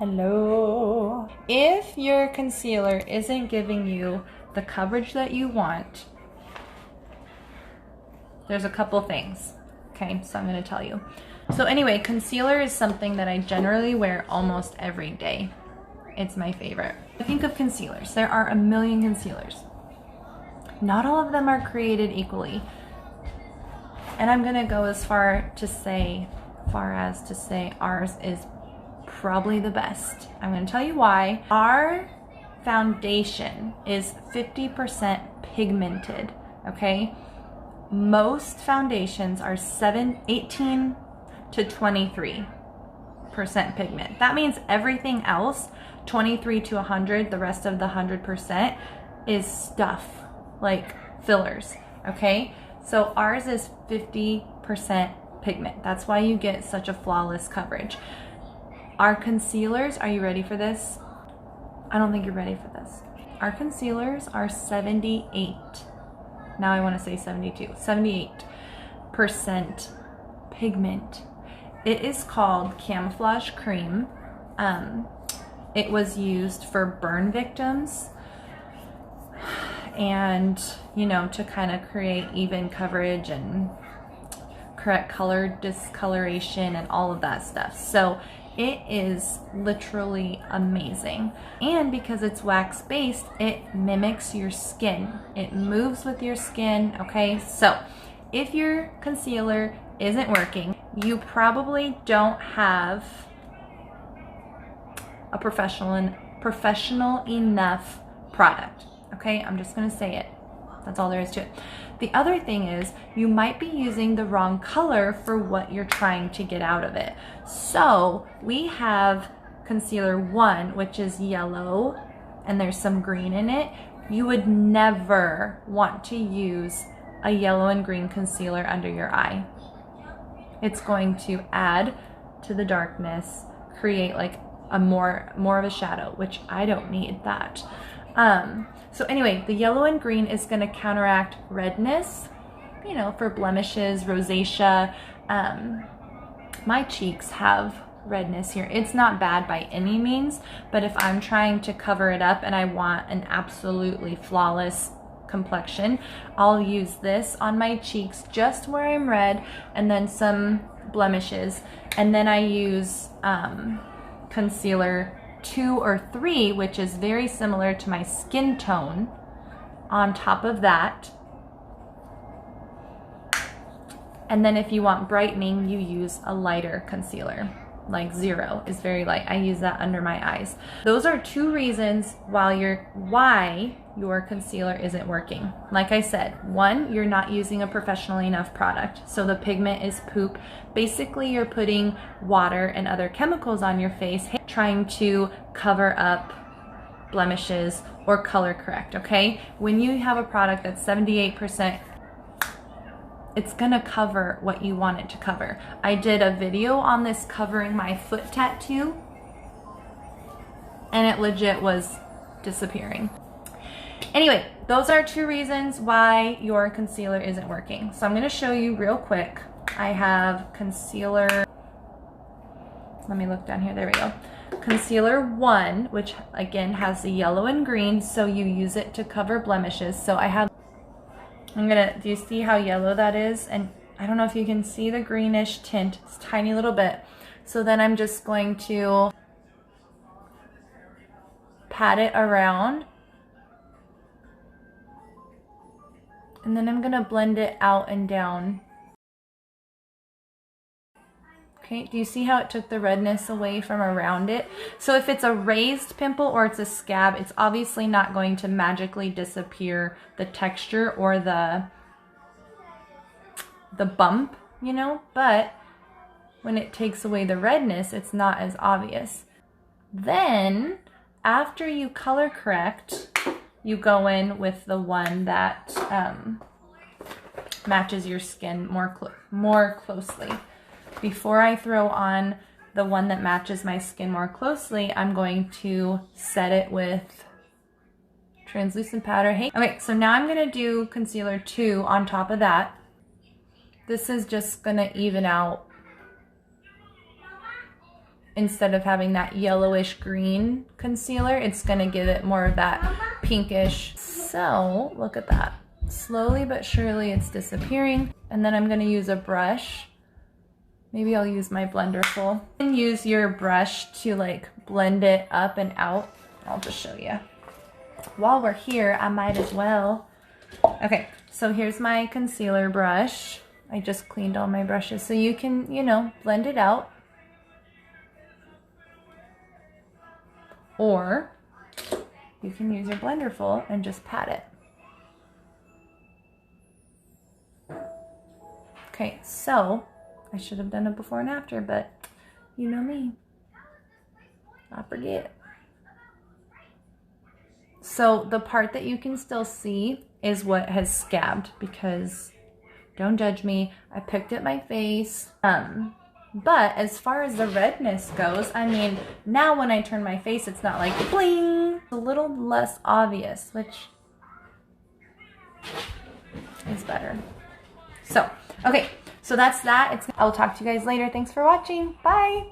Hello. If your concealer isn't giving you the coverage that you want, there's a couple things. Okay, so I'm going to tell you. So anyway, concealer is something that I generally wear almost every day. It's my favorite. I think of concealers. There are a million concealers. Not all of them are created equally. And I'm going to go as far as to say ours is probably the best. I'm going to tell you why. Our foundation is 50% pigmented, okay? Most foundations are 18 to 23% pigment. That means everything else, 23 to 100, the rest of the 100% is stuff, like fillers, okay? So ours is 50% pigment. That's why you get such a flawless coverage. Our concealers, are you ready for this? I don't think you're ready for this. Our concealers are 78. Now I want to say 72. 78% pigment. It is called camouflage cream. It was used for burn victims and, you know, to kind of create even coverage and correct color discoloration and all of that stuff. So it is literally amazing. And because it's wax based, it mimics your skin. It moves with your skin, okay? So if your concealer isn't working, you probably don't have a professional enough product, okay? I'm just gonna say it. That's all there is to it. The other thing is you might be using the wrong color for what you're trying to get out of it. So we have concealer 1, which is yellow, and there's some green in it. You would never want to use a yellow and green concealer under your eye. It's going to add to the darkness, create like a more of a shadow, which I don't need that. So anyway, the yellow and green is going to counteract redness, you know, for blemishes, rosacea. My cheeks have redness here. It's not bad by any means, but if I'm trying to cover it up and I want an absolutely flawless complexion, I'll use this on my cheeks just where I'm red and then some blemishes. And then I use concealer 2 or 3, which is very similar to my skin tone, on top of that. And then if you want brightening, you use a lighter concealer, like 0 is very light. I use that under my eyes. Those are 2 reasons why your concealer isn't working. Like I said, 1, you're not using a professional enough product, so the pigment is poop. Basically, you're putting water and other chemicals on your face, trying to cover up blemishes or color correct, okay? When you have a product that's 78%, it's gonna cover what you want it to cover. I did a video on this covering my foot tattoo, and it legit was disappearing. Anyway, those are 2 reasons why your concealer isn't working. So I'm gonna show you real quick. I have concealer, let me look down here, there we go. Concealer 1, which again has the yellow and green, so you use it to cover blemishes. So I have, do you see how yellow that is? And I don't know if you can see the greenish tint, it's a tiny little bit. So then I'm just going to pat it around. And then I'm gonna blend it out and down. Okay, do you see how it took the redness away from around it? So if it's a raised pimple or it's a scab, it's obviously not going to magically disappear the texture or the bump, you know, but when it takes away the redness, it's not as obvious. Then, after you color correct, you go in with the one that matches your skin more closely. Before I throw on the one that matches my skin more closely, I'm going to set it with translucent powder. Hey, okay, so now I'm gonna do concealer 2 on top of that. This is just gonna even out instead of having that yellowish green concealer, it's gonna give it more of that pinkish. So look at that. Slowly but surely it's disappearing. And then I'm gonna use a brush. Maybe I'll use my blender full. And use your brush to like blend it up and out. I'll just show you. While we're here, I might as well. Okay, so here's my concealer brush. I just cleaned all my brushes so you can, you know, blend it out. Or you can use your blender full and just pat it. Okay, so I should have done it before and after, but you know me, I forget. So the part that you can still see is what has scabbed, because don't judge me, I picked at my face. But as far as the redness goes, I mean, now when I turn my face, it's not like bling. It's a little less obvious, which is better. So, okay, so that's that. I'll talk to you guys later. Thanks for watching. Bye.